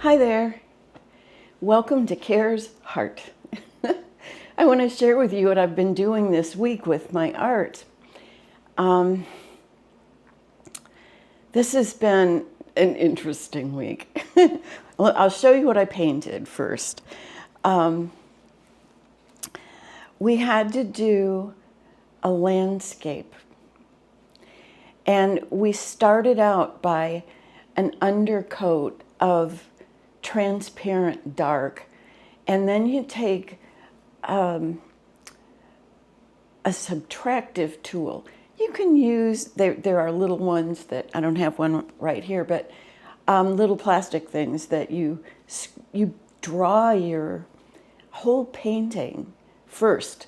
Hi there. Welcome to Kare's HeART. I want to share with you what I've been doing this week with my art. This has been an interesting week. I'll show you what I painted first. We had to do a landscape. And we started out by an undercoat of transparent dark, and then you take a subtractive tool. You can use, there are little ones that, I don't have one right here, but little plastic things that you draw your whole painting first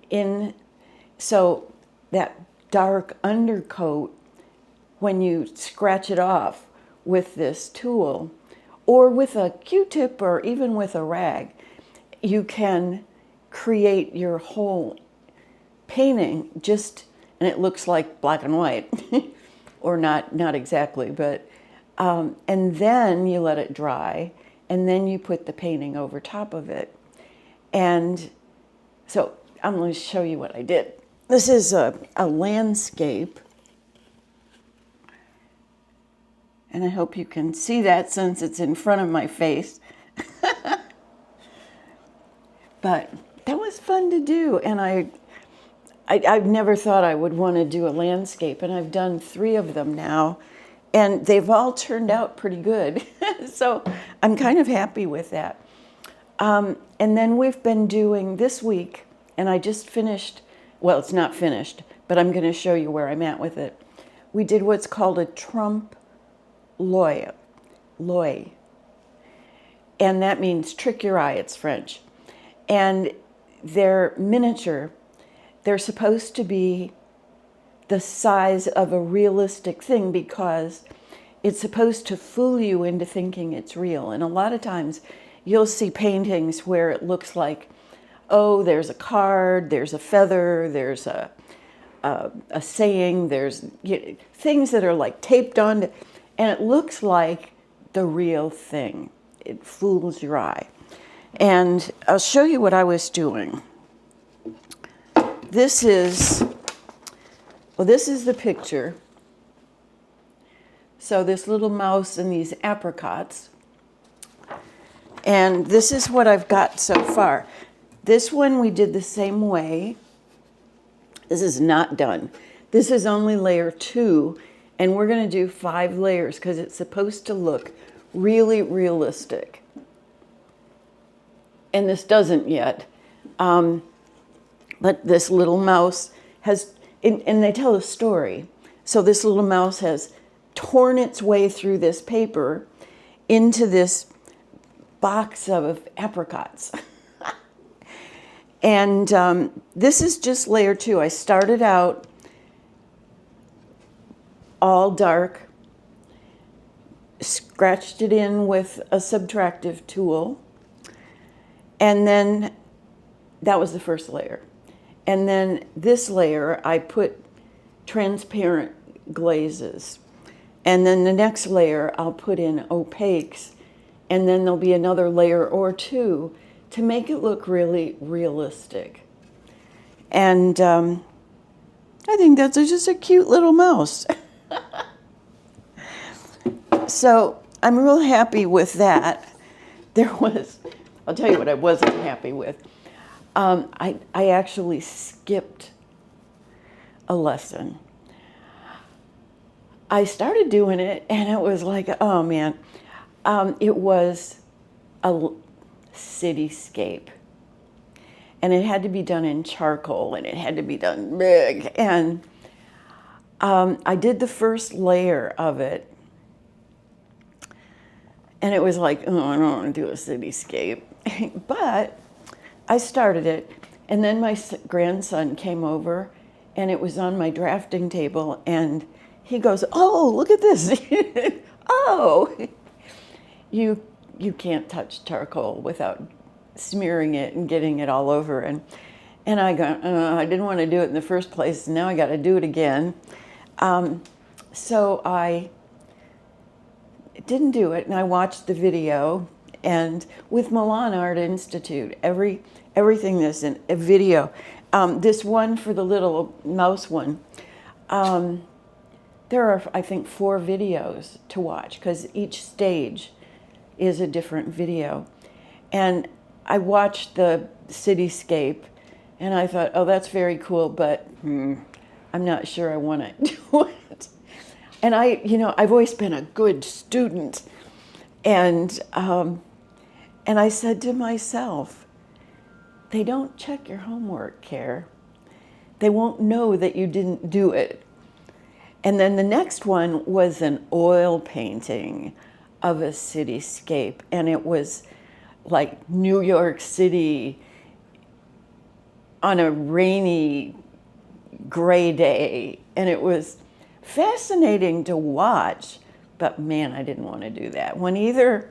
in, so that dark undercoat, when you scratch it off with this tool, or with a Q-tip, or even with a rag, you can create your whole painting just, and it looks like black and white, or not exactly, but, and then you let it dry, and then you put the painting over top of it. And so I'm going to show you what I did. This is a landscape, and I hope you can see that since it's in front of my face. But that was fun to do, and I've never thought I would want to do a landscape, and I've done 3 of them now, and they've all turned out pretty good. So I'm kind of happy with that. And then we've been doing this week, and I just finished, well, it's not finished, but I'm going to show you where I'm at with it. We did what's called a trompe l'oeil. And that means trick your eye, it's French. And they're miniature. They're supposed to be the size of a realistic thing because it's supposed to fool you into thinking it's real. And a lot of times you'll see paintings where it looks like, oh, there's a card, there's a feather, there's a saying, there's things that are like taped on, and it looks like the real thing. It fools your eye. And I'll show you what I was doing. This is the picture. So this little mouse and these apricots. And this is what I've got so far. This one we did the same way. This is not done. This is only layer 2, and we're going to do 5 layers because it's supposed to look really realistic. And this doesn't yet. But this little mouse has, and they tell a story. So this little mouse has torn its way through this paper into this box of apricots. And this is just layer 2. I started out all dark, scratched it in with a subtractive tool, and then that was the first layer. And then this layer, I put transparent glazes. And then the next layer, I'll put in opaques. And then there'll be another layer or 2 to make it look really realistic. And I think that's just a cute little mouse. So I'm real happy with that. I'll tell you what I wasn't happy with. I actually skipped a lesson. I started doing it, and it was like, oh man, it was a cityscape. And it had to be done in charcoal, and it had to be done big. And I did the first layer of it, and it was like, oh, I don't want to do a cityscape. But I started it, and then my grandson came over, and it was on my drafting table, and he goes, oh, look at this. Oh, you can't touch charcoal without smearing it and getting it all over. And I go, I didn't want to do it in the first place, and now I got to do it again. So I didn't do it, and I watched the video. And with Milan Art Institute, everything that's in a video. This one for the little mouse one, there are, I think, 4 videos to watch because each stage is a different video. And I watched the cityscape, and I thought, oh, that's very cool, but I'm not sure I want to do it. And I've always been a good student, and I said to myself, they don't check your homework, Kare. They won't know that you didn't do it. And then the next one was an oil painting of a cityscape, and it was like New York City on a rainy, gray day, and it was fascinating to watch, but man, I didn't want to do that one either.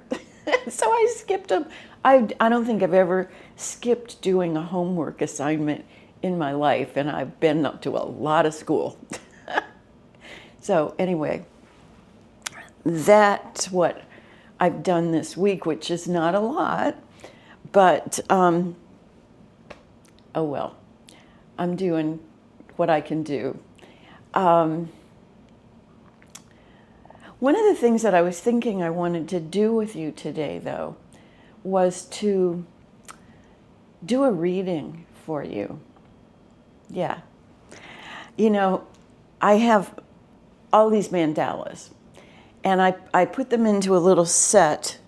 So I skipped them. I don't think I've ever skipped doing a homework assignment in my life, and I've been up to a lot of school. So anyway, that's what I've done this week, which is not a lot, but oh well, I'm doing what I can do. One of the things that I was thinking I wanted to do with you today, though, was to do a reading for you. Yeah. I have all these mandalas, and I put them into a little set.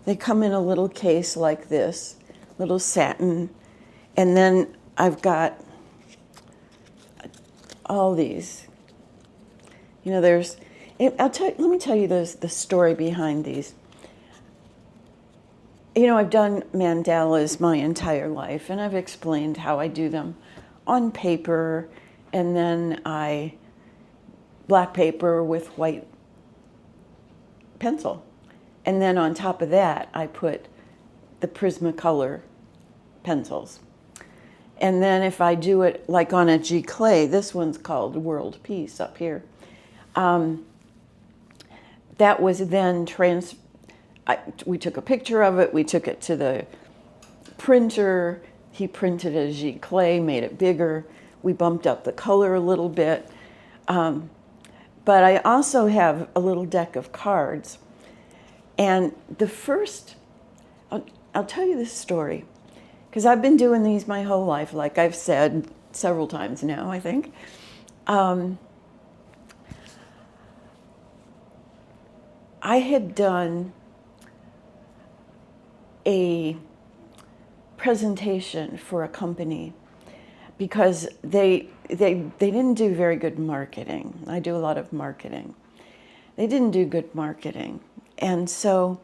They come in a little case like this, little satin, and then I've got all these. Let me tell you the story behind these. I've done mandalas my entire life, and I've explained how I do them on paper, and then black paper with white pencil. And then on top of that, I put the Prismacolor pencils. And then if I do it like on a G clay, this one's called World Peace up here. That was then we took a picture of it, we took it to the printer, he printed a G clay, made it bigger, we bumped up the color a little bit. But I also have a little deck of cards. And I'll tell you this story, because I've been doing these my whole life, like I've said several times now, I think. I had done a presentation for a company because they didn't do very good marketing. I do a lot of marketing. They didn't do good marketing. And so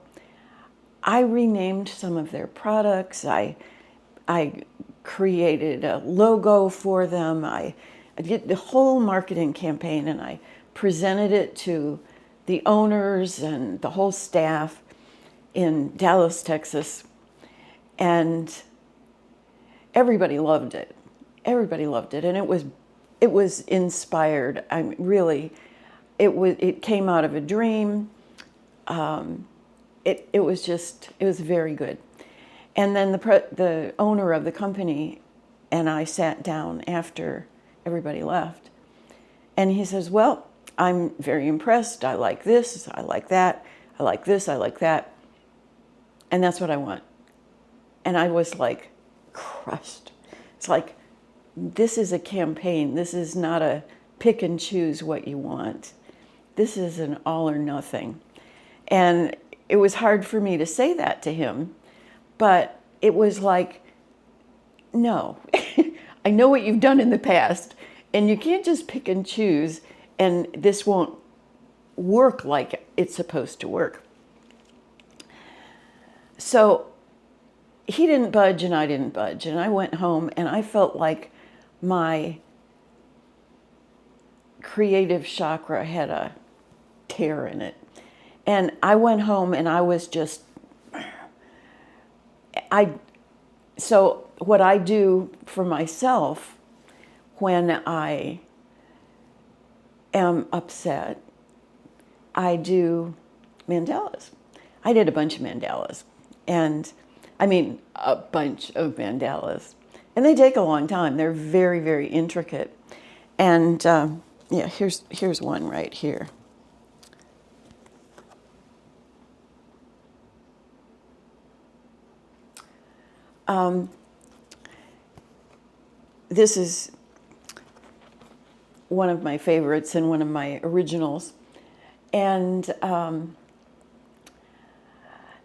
I renamed some of their products. I created a logo for them. I did the whole marketing campaign, and I presented it to the owners and the whole staff in Dallas, Texas. And everybody loved it. Everybody loved it, and it was inspired. It came out of a dream. It was very good. And then the owner of the company and I sat down after everybody left, and he says, "Well, I'm very impressed. I like this. I like that. I like this. I like that. And that's what I want." And I was like crushed. It's like, this is a campaign. This is not a pick and choose what you want. This is an all or nothing. And it was hard for me to say that to him, but it was like, no, I know what you've done in the past, and you can't just pick and choose, and this won't work like it's supposed to work. So he didn't budge and I didn't budge, and I went home and I felt like my creative chakra had a tear in it. And I went home and I was just, so what I do for myself when I am upset, I do mandalas. I did a bunch of mandalas, and I mean a bunch of mandalas, and they take a long time. They're very, very intricate, and yeah, here's one right here. This is one of my favorites and one of my originals, and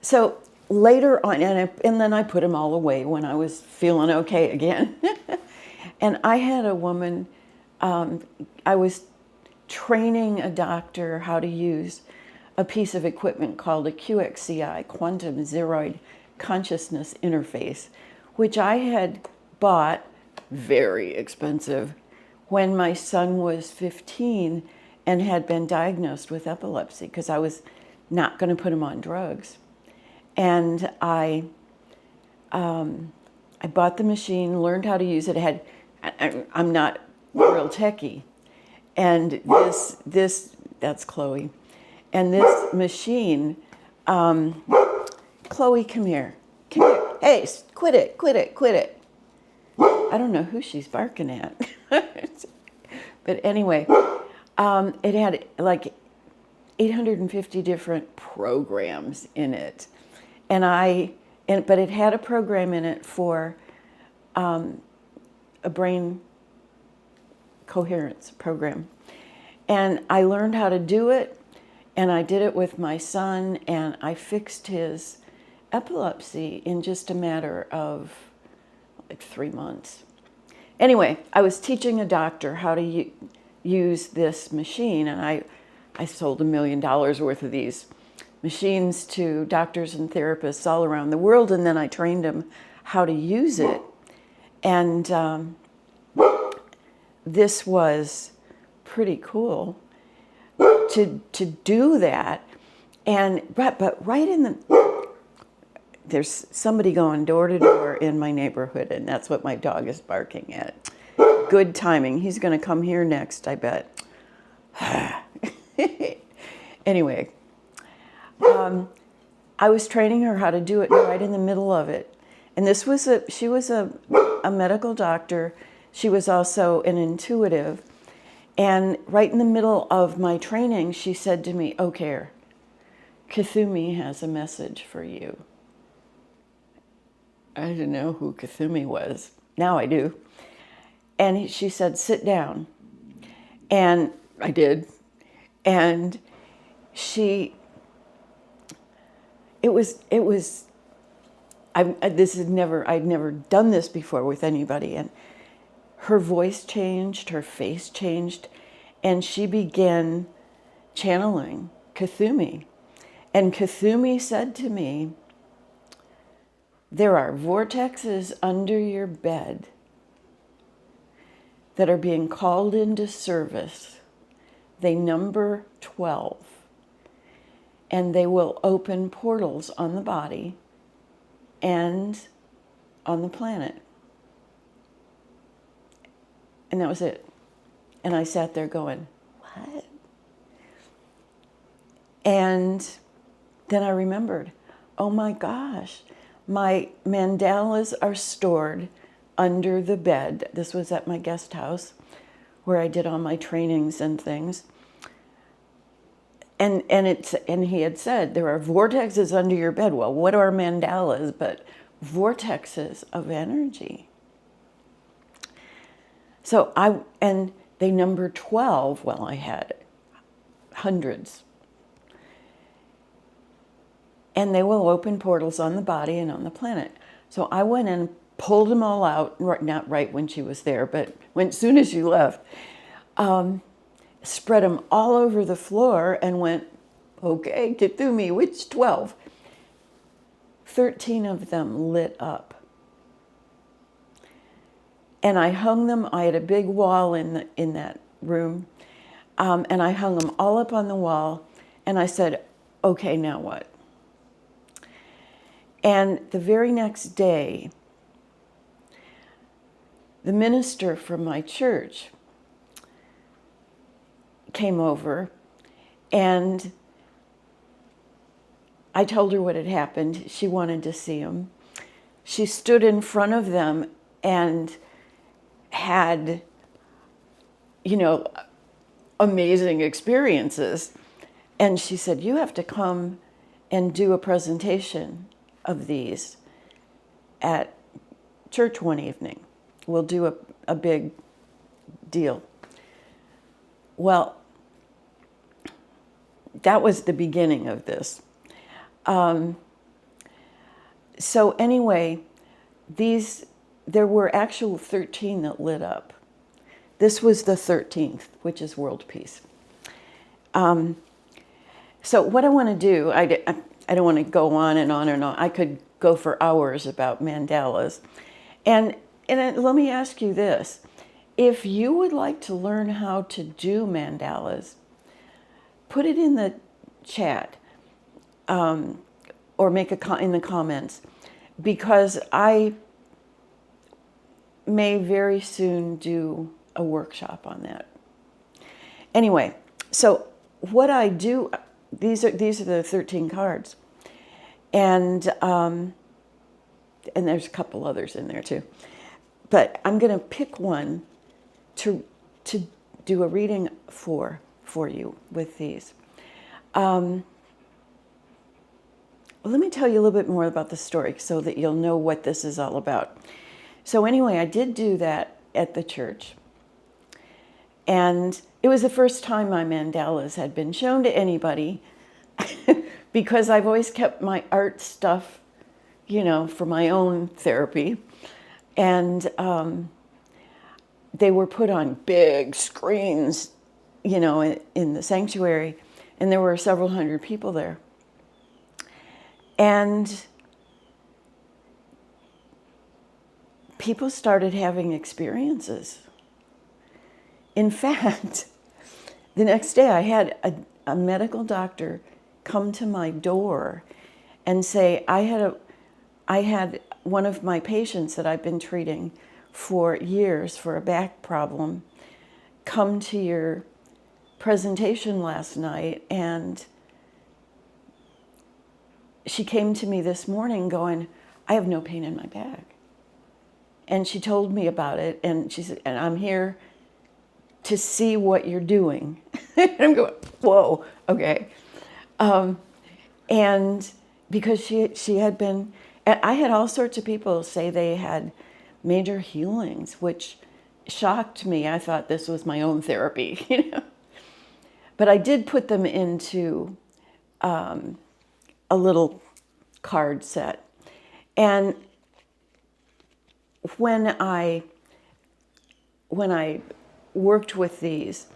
so later on, and then I put them all away when I was feeling okay again. And I had a woman, I was training a doctor how to use a piece of equipment called a QXCI, Quantum Zeroid Consciousness Interface, which I had bought, very expensive, when my son was 15 and had been diagnosed with epilepsy, because I was not going to put him on drugs. And I bought the machine, learned how to use it. I'm not real techie, and this that's Chloe, and this machine, Chloe, come here, hey, quit it. I don't know who she's barking at, but anyway, it had like 850 different programs in it. But it had a program in it for a brain coherence program. And I learned how to do it, and I did it with my son, and I fixed his epilepsy in just a matter of like 3 months. Anyway, I was teaching a doctor how to use this machine, and I sold $1 million worth of these machines to doctors and therapists all around the world, and then I trained them how to use it. And this was pretty cool to do that. But right in there's somebody going door to door in my neighborhood, and that's what my dog is barking at. Good timing. He's going to come here next, I bet. Anyway, I was training her how to do it right in the middle of it. And she was a medical doctor. She was also an intuitive. And right in the middle of my training, she said to me, "Oh, Kare, Kuthumi has a message for you." I didn't know who Kuthumi was. Now I do. And she said, "Sit down." And I did. And I'd never done this before with anybody. And her voice changed, her face changed, and she began channeling Kuthumi. And Kuthumi said to me, "There are vortexes under your bed that are being called into service. They number 12. And they will open portals on the body and on the planet." And that was it. And I sat there going, "What?" And then I remembered, oh my gosh, my mandalas are stored under the bed. This was at my guest house where I did all my trainings and things. And he had said, there are vortexes under your bed. Well, what are mandalas but vortexes of energy? And they number 12. Well, I had hundreds. And they will open portals on the body and on the planet. So I went and pulled them all out, not right when she was there, but as soon as she left, spread them all over the floor and went, "Okay, Kuthumi, which 12? 13 of them lit up. And I hung them. I had a big wall in that room, and I hung them all up on the wall. And I said, "Okay, now what?" And the very next day, the minister from my church came over, and I told her what had happened. She wanted to see them. She stood in front of them and had, you know, amazing experiences. And she said, you have to come and do a presentation of these at church one evening. We'll do a big deal. Well, that was the beginning of this. So anyway, there were actual 13 that lit up. This was the 13th, which is world peace. So what I want to do, I don't want to go on and on and on. I could go for hours about mandalas. And let me ask you this. If you would like to learn how to do mandalas, put it in the chat or make in the comments, because I may very soon do a workshop on that. Anyway, so what I do, these are the 13 cards, and there's a couple others in there too, but I'm going to pick one to do a reading for you with these. Let me tell you a little bit more about the story so that you'll know what this is all about. So anyway, I did do that at the church. And it was the first time my mandalas had been shown to anybody because I've always kept my art stuff, you know, for my own therapy. And they were put on big screens, you know, in the sanctuary. And there were several hundred people there. And people started having experiences. In fact, the next day I had a medical doctor come to my door and say, I had one of my patients that I've been treating for years for a back problem come to your presentation last night, and she came to me this morning going, I have no pain in my back. And she told me about it, and she said, and I'm here to see what you're doing. And I'm going, whoa, okay. And because she had been, and I had all sorts of people say they had major healings, which shocked me. I thought this was my own therapy, you know. But I did put them into a little card set. And when I worked with these,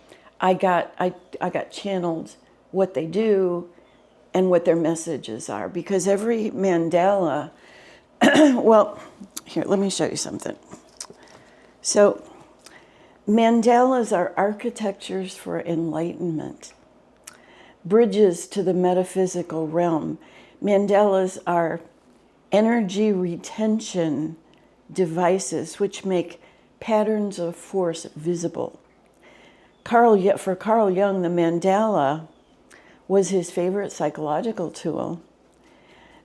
I got channeled what they do and what their messages are, because every mandala, well, here, let me show you something. So mandalas are architectures for enlightenment, bridges to the metaphysical realm. Mandalas are energy retention devices which make patterns of force visible. For Carl Jung, the mandala was his favorite psychological tool.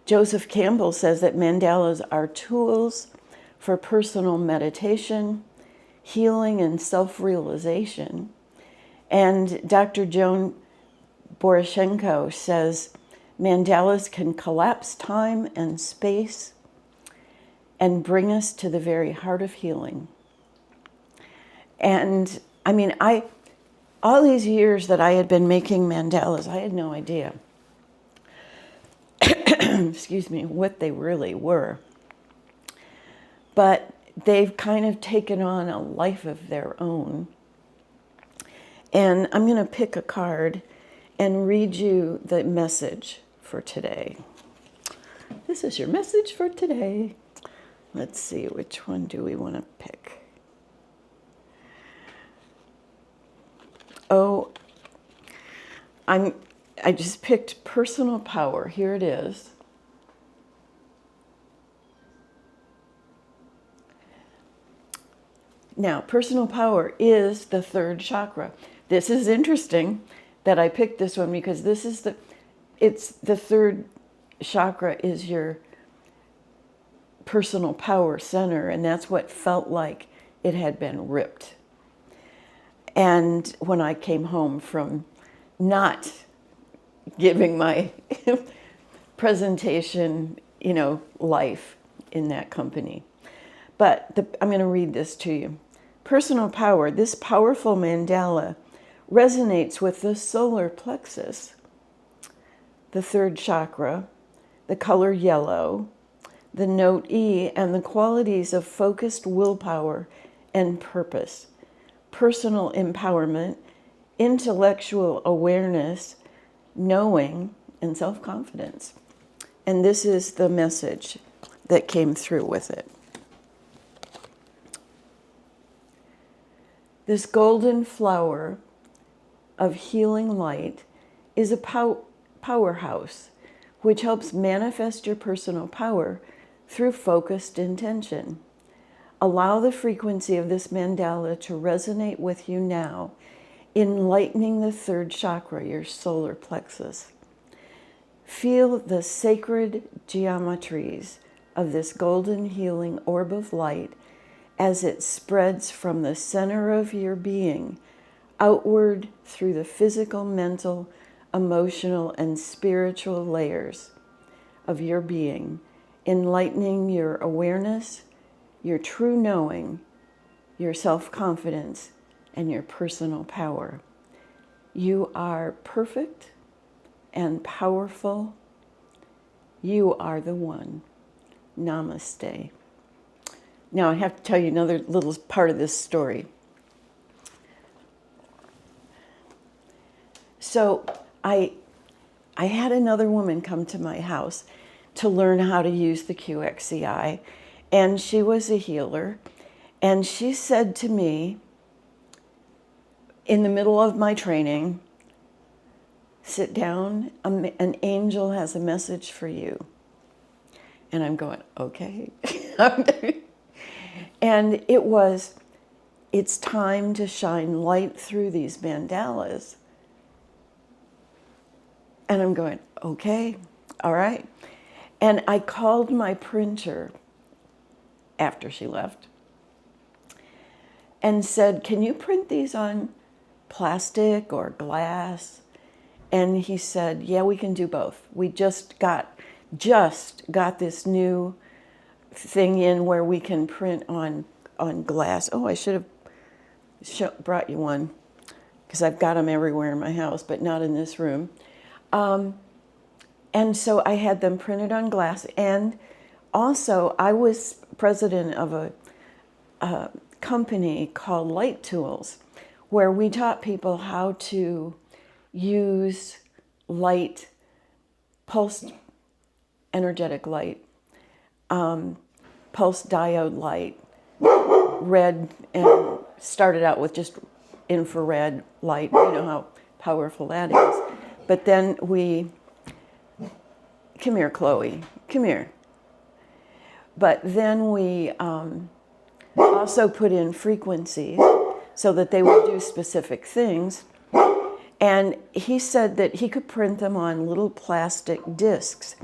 Joseph Campbell says that mandalas are tools for personal meditation, healing, and self-realization. And Dr. Joan Boroshenko says mandalas can collapse time and space and bring us to the very heart of healing. And I mean, all these years that I had been making mandalas, I had no idea, excuse me, what they really were. But they've kind of taken on a life of their own. And I'm going to pick a card and read you the message for today. This is your message for today. Let's see, which one do we want to pick? Oh, I just picked personal power. Here it is. Now, personal power is the third chakra. This is interesting that I picked this one because it's the third chakra is your personal power center, and that's what felt like it had been ripped. And when I came home from not giving my presentation, life in that company. But I'm going to read this to you. Personal power, this powerful mandala resonates with the solar plexus, the third chakra, the color yellow, the note E, and the qualities of focused willpower and purpose, personal empowerment, intellectual awareness, knowing, and self-confidence. And this is the message that came through with it. This golden flower of healing light is a powerhouse which helps manifest your personal power through focused intention. Allow the frequency of this mandala to resonate with you now, enlightening the third chakra, your solar plexus. Feel the sacred geometries of this golden healing orb of light as it spreads from the center of your being outward through the physical, mental, emotional, and spiritual layers of your being, enlightening your awareness, your true knowing, your self-confidence, and your personal power. You are perfect and powerful. You are the one. Namaste. Now I have to tell you another little part of this story. So I had another woman come to my house to learn how to use the QXCI, and she was a healer, and she said to me in the middle of my training, sit down, an angel has a message for you. And I'm going, okay. And it's time to shine light through these mandalas. And I'm going, okay, all right. And I called my printer after she left and said, can you print these on plastic or glass? And he said, yeah, we can do both. We just got this new thing in where we can print on glass. Oh, I should have brought you one because I've got them everywhere in my house, but not in this room. And so I had them printed on glass. And also I was president of a company called Light Tools, where we taught people how to use light, pulsed energetic light, pulsed diode light, red, and started out with just infrared light. You know how powerful that is. But then come here, Chloe, come here. But then we also put in frequencies so that they would do specific things. And he said that he could print them on little plastic discs.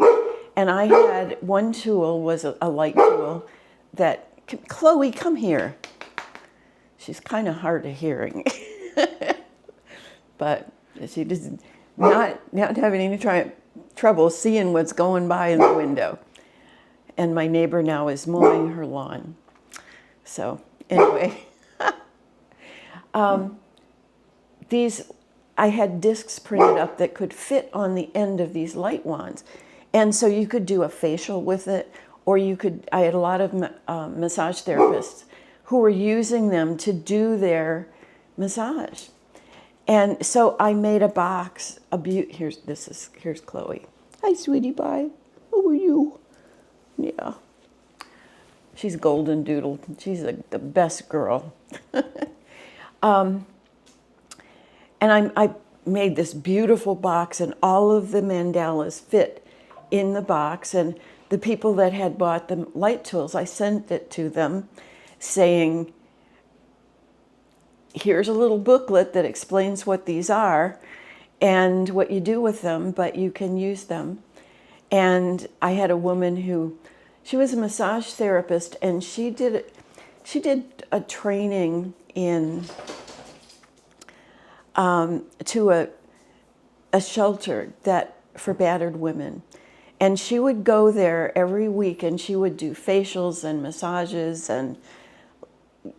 And I had one tool, was a light tool that, Chloe, come here. She's kind of hard of hearing. But she does not having any trouble seeing what's going by in the window. And my neighbor now is mowing her lawn. So anyway, I had discs printed up that could fit on the end of these light wands. And so you could do a facial with it, or I had a lot of massage therapists who were using them to do their massage. And so I made a box, here's Chloe. Hi, sweetie pie. How are you? Yeah. She's golden doodle. She's the best girl. And I made this beautiful box, and all of the mandalas fit in the box. And the people that had bought the light tools, I sent it to them saying, here's a little booklet that explains what these are and what you do with them, but you can use them. And I had a woman she was a massage therapist, and she did a training to a shelter for battered women. And she would go there every week, and she would do facials and massages and,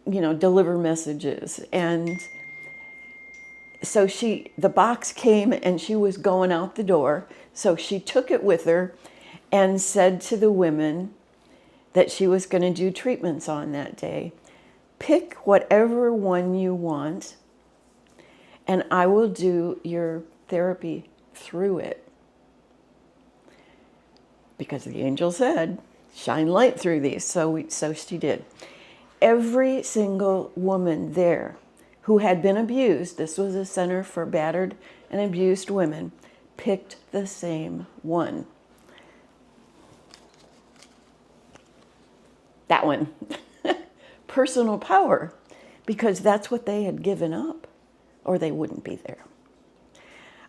deliver messages. And so the box came and she was going out the door. So she took it with her and said to the women that she was going to do treatments on that day, pick whatever one you want, and I will do your therapy through it. Because the angel said, shine light through these. So she did. Every single woman there who had been abused, this was a center for battered and abused women, picked the same one. That one. Personal power. Because that's what they had given up, or they wouldn't be there.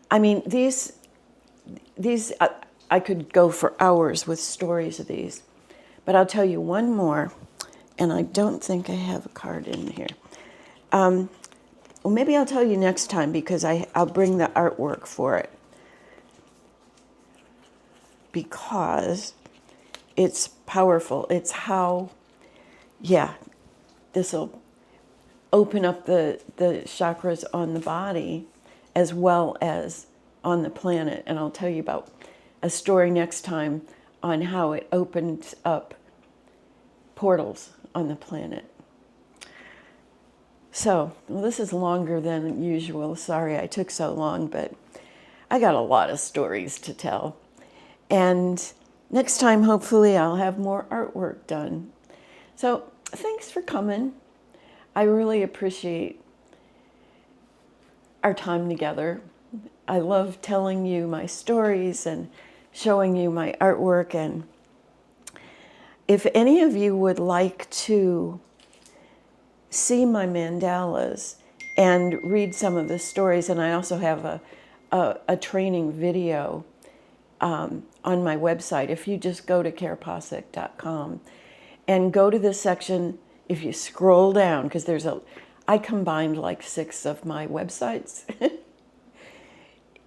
I mean, these I could go for hours with stories of these, but I'll tell you one more, and I don't think I have a card in here. Well, maybe I'll tell you next time, because I'll bring the artwork for it, because it's powerful. It's how, this will open up the chakras on the body as well as on the planet. And I'll tell you about a story next time on how it opens up portals on the planet. So, well, this is longer than usual. Sorry I took so long, but I got a lot of stories to tell. And next time, hopefully, I'll have more artwork done. So, thanks for coming. I really appreciate our time together. I love telling you my stories and showing you my artwork. And if any of you would like to see my mandalas and read some of the stories, and I also have a training video on my website. If you just go to kareposek.com and go to this section, if you scroll down, because I combined like 6 of my websites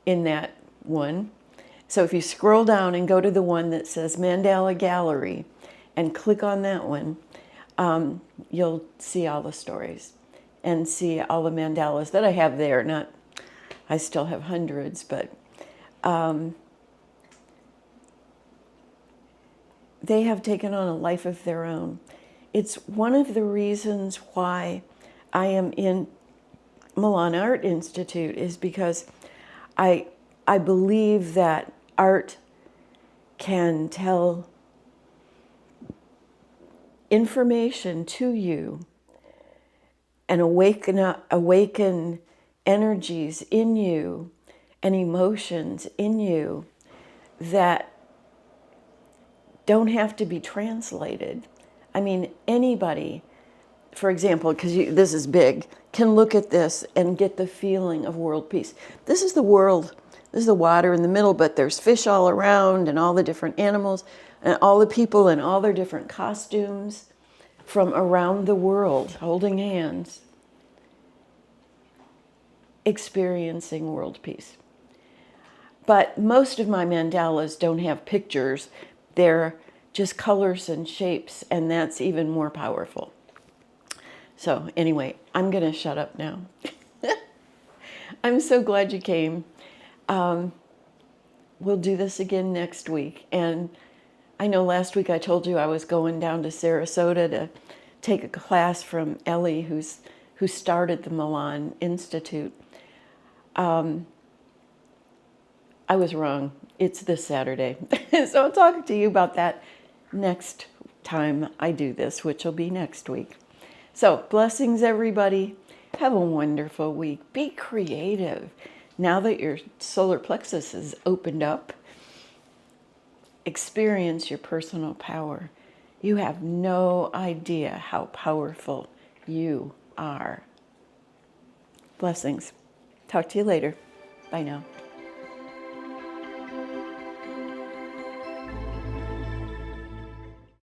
in that one. So if you scroll down and go to the one that says Mandala Gallery and click on that one, you'll see all the stories and see all the mandalas that I have there. I still have hundreds, but they have taken on a life of their own. It's one of the reasons why I am in Milan Art Institute, is because I believe that art can tell information to you and awaken energies in you and emotions in you that don't have to be translated. I mean, anybody, for example, because this is big, can look at this and get the feeling of world peace. This is the world. This is the water in the middle, but there's fish all around and all the different animals and all the people in all their different costumes from around the world, holding hands, experiencing world peace. But most of my mandalas don't have pictures. They're just colors and shapes, and that's even more powerful. So anyway, I'm going to shut up now. I'm so glad you came. We'll do this again next week. And I know last week I told you I was going down to Sarasota to take a class from Ellie, who started the Milan Institute. I was wrong. It's this Saturday. So I'll talk to you about that next time I do this, which will be next week. So blessings, everybody. Have a wonderful week. Be creative. Now that your solar plexus is opened up, experience your personal power. You have no idea how powerful you are. Blessings. Talk to you later. Bye now.